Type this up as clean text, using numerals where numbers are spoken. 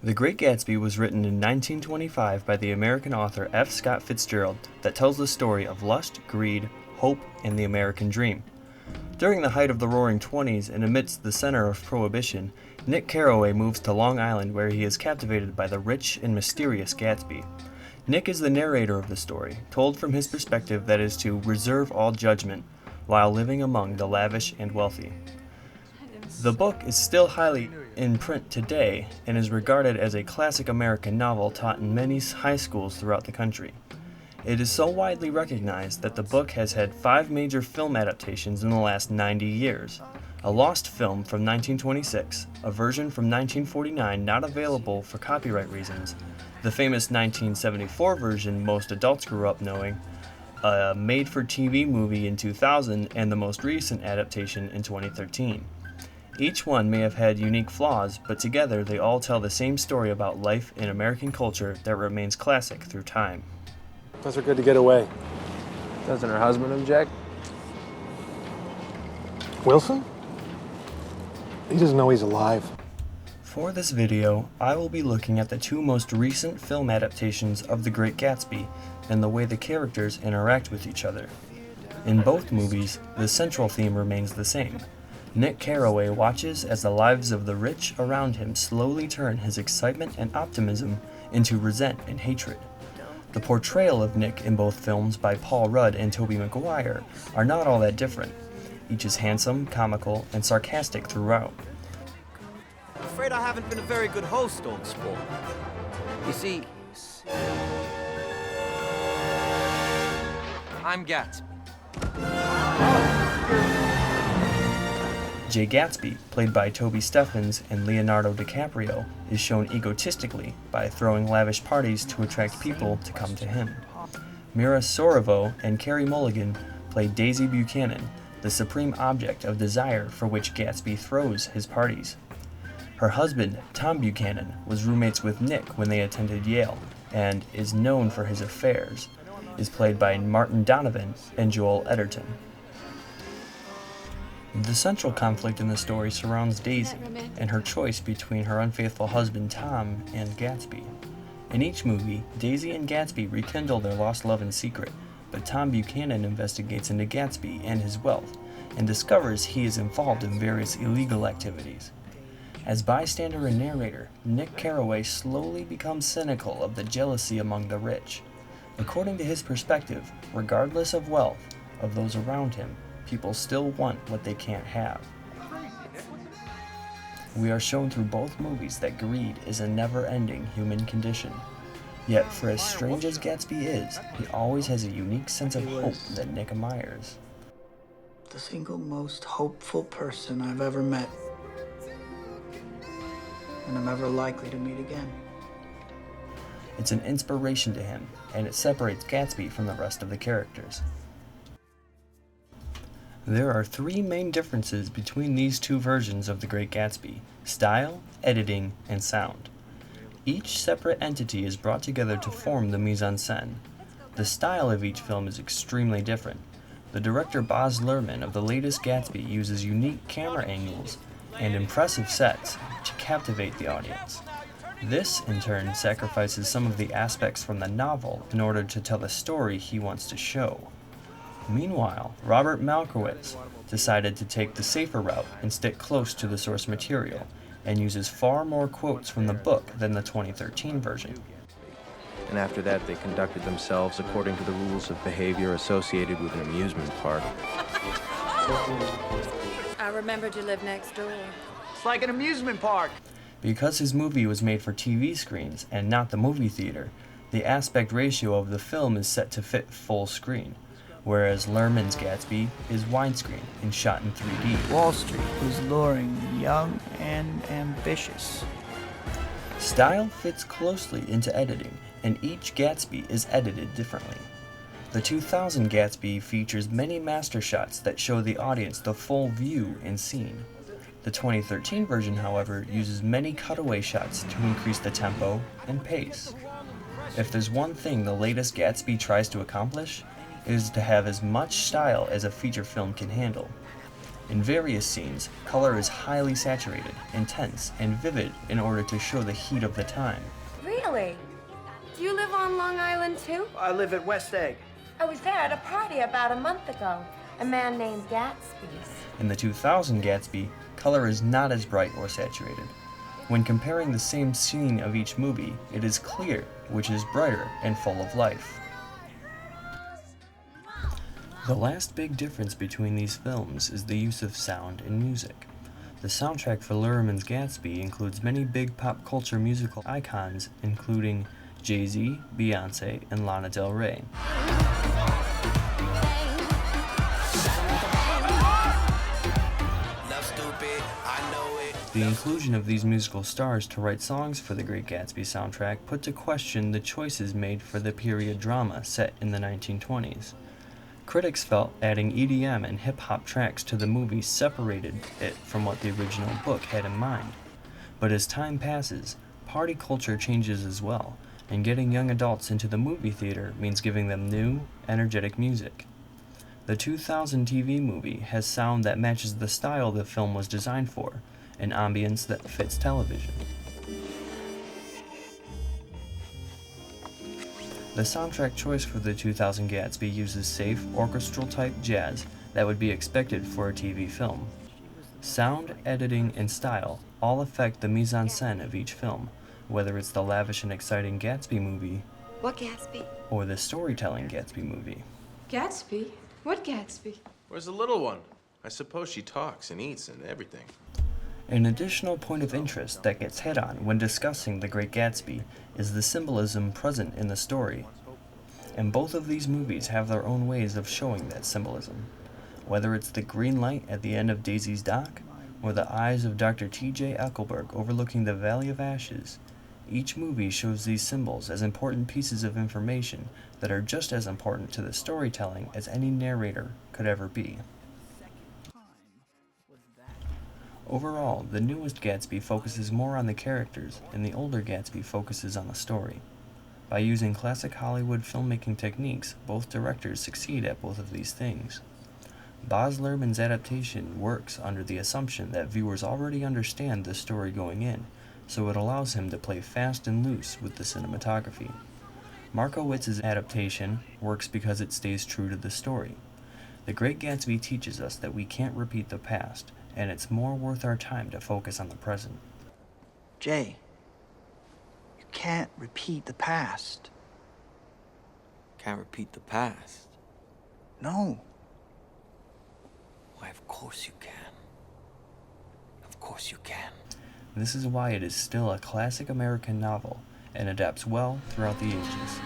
The Great Gatsby was written in 1925 by the American author F. Scott Fitzgerald that tells the story of lust, greed, hope, and the American dream. During the height of the Roaring Twenties and amidst the center of Prohibition, Nick Carraway moves to Long Island where he is captivated by the rich and mysterious Gatsby. Nick is the narrator of the story, told from his perspective that is to reserve all judgment while living among the lavish and wealthy. The book is still highly in print today and is regarded as a classic American novel taught in many high schools throughout the country. It is so widely recognized that the book has had 5 major film adaptations in the last 90 years. A lost film from 1926, a version from 1949 not available for copyright reasons, the famous 1974 version most adults grew up knowing, a made-for-TV movie in 2000, and the most recent adaptation in 2013. Each one may have had unique flaws, but together they all tell the same story about life in American culture that remains classic through time. Those are good to get away. Doesn't her husband object? Wilson? He doesn't know he's alive. For this video, I will be looking at the 2 most recent film adaptations of The Great Gatsby and the way the characters interact with each other. In both movies, the central theme remains the same. Nick Carraway watches as the lives of the rich around him slowly turn his excitement and optimism into resent and hatred. The portrayal of Nick in both films by Paul Rudd and Tobey Maguire are not all that different. Each is handsome, comical, and sarcastic throughout. I'm afraid I haven't been a very good host, old sport. You see, I'm Gatsby. Jay Gatsby, played by Toby Stephens and Leonardo DiCaprio, is shown egotistically by throwing lavish parties to attract people to come to him. Mira Sorvo and Carey Mulligan play Daisy Buchanan, the supreme object of desire for which Gatsby throws his parties. Her husband, Tom Buchanan, was roommates with Nick when they attended Yale, and is known for his affairs, is played by Martin Donovan and Joel Edgerton. The central conflict in the story surrounds Daisy and her choice between her unfaithful husband Tom and Gatsby. In each movie, Daisy and Gatsby rekindle their lost love in secret, but Tom Buchanan investigates into Gatsby and his wealth and discovers he is involved in various illegal activities. As bystander and narrator, Nick Carraway slowly becomes cynical of the jealousy among the rich. According to his perspective, regardless of wealth of those around him, people still want what they can't have. We are shown through both movies that greed is a never-ending human condition. Yet, for as strange as Gatsby is, he always has a unique sense of hope that Nick admires. The single most hopeful person I've ever met, and I'm ever likely to meet again. It's an inspiration to him, and it separates Gatsby from the rest of the characters. There are 3 main differences between these 2 versions of The Great Gatsby: style, editing, and sound. Each separate entity is brought together to form the mise-en-scène. The style of each film is extremely different. The director Baz Luhrmann of the latest Gatsby uses unique camera angles and impressive sets to captivate the audience. This, in turn, sacrifices some of the aspects from the novel in order to tell the story he wants to show. Meanwhile, Robert Malkowitz decided to take the safer route and stick close to the source material, and uses far more quotes from the book than the 2013 version. And after that, they conducted themselves according to the rules of behavior associated with an amusement park. I remembered you lived next door. It's like an amusement park. Because his movie was made for TV screens and not the movie theater, the aspect ratio of the film is set to fit full screen, whereas Luhrmann's Gatsby is widescreen and shot in 3D. Wall Street was luring the young and ambitious. Style fits closely into editing, and each Gatsby is edited differently. The 2000 Gatsby features many master shots that show the audience the full view and scene. The 2013 version, however, uses many cutaway shots to increase the tempo and pace. If there's one thing the latest Gatsby tries to accomplish, it is to have as much style as a feature film can handle. In various scenes, color is highly saturated, intense, and vivid in order to show the heat of the time. Really? Do you live on Long Island too? I live at West Egg. I was there at a party about a month ago. A man named Gatsby's. In the 2000 Gatsby, color is not as bright or saturated. When comparing the same scene of each movie, it is clear which is brighter and full of life. The last big difference between these films is the use of sound and music. The soundtrack for Luhrmann's Gatsby includes many big pop culture musical icons, including Jay-Z, Beyonce, and Lana Del Rey. The inclusion of these musical stars to write songs for the Great Gatsby soundtrack put to question the choices made for the period drama set in the 1920s. Critics felt adding EDM and hip-hop tracks to the movie separated it from what the original book had in mind. But as time passes, party culture changes as well, and getting young adults into the movie theater means giving them new, energetic music. The 2000 TV movie has sound that matches the style the film was designed for, an ambience that fits television. The soundtrack choice for the 2000 Gatsby uses safe, orchestral-type jazz that would be expected for a TV film. Sound, editing, and style all affect the mise-en-scène of each film, whether it's the lavish and exciting Gatsby movie What Gatsby? or the storytelling Gatsby movie. Gatsby? What Gatsby? Where's the little one? I suppose she talks and eats and everything. An additional point of interest that gets hit on when discussing The Great Gatsby is the symbolism present in the story. And both of these movies have their own ways of showing that symbolism. Whether it's the green light at the end of Daisy's dock, or the eyes of Dr. T.J. Ecclesburg overlooking the Valley of Ashes, each movie shows these symbols as important pieces of information that are just as important to the storytelling as any narrator could ever be. Overall, the newest Gatsby focuses more on the characters, and the older Gatsby focuses on the story. By using classic Hollywood filmmaking techniques, both directors succeed at both of these things. Baz Luhrmann's adaptation works under the assumption that viewers already understand the story going in, so it allows him to play fast and loose with the cinematography. Markowitz's adaptation works because it stays true to the story. The Great Gatsby teaches us that we can't repeat the past, and it's more worth our time to focus on the present. Jay, you can't repeat the past. Can't repeat the past. No. Why, of course you can. Of course you can. This is why it is still a classic American novel and adapts well throughout the ages.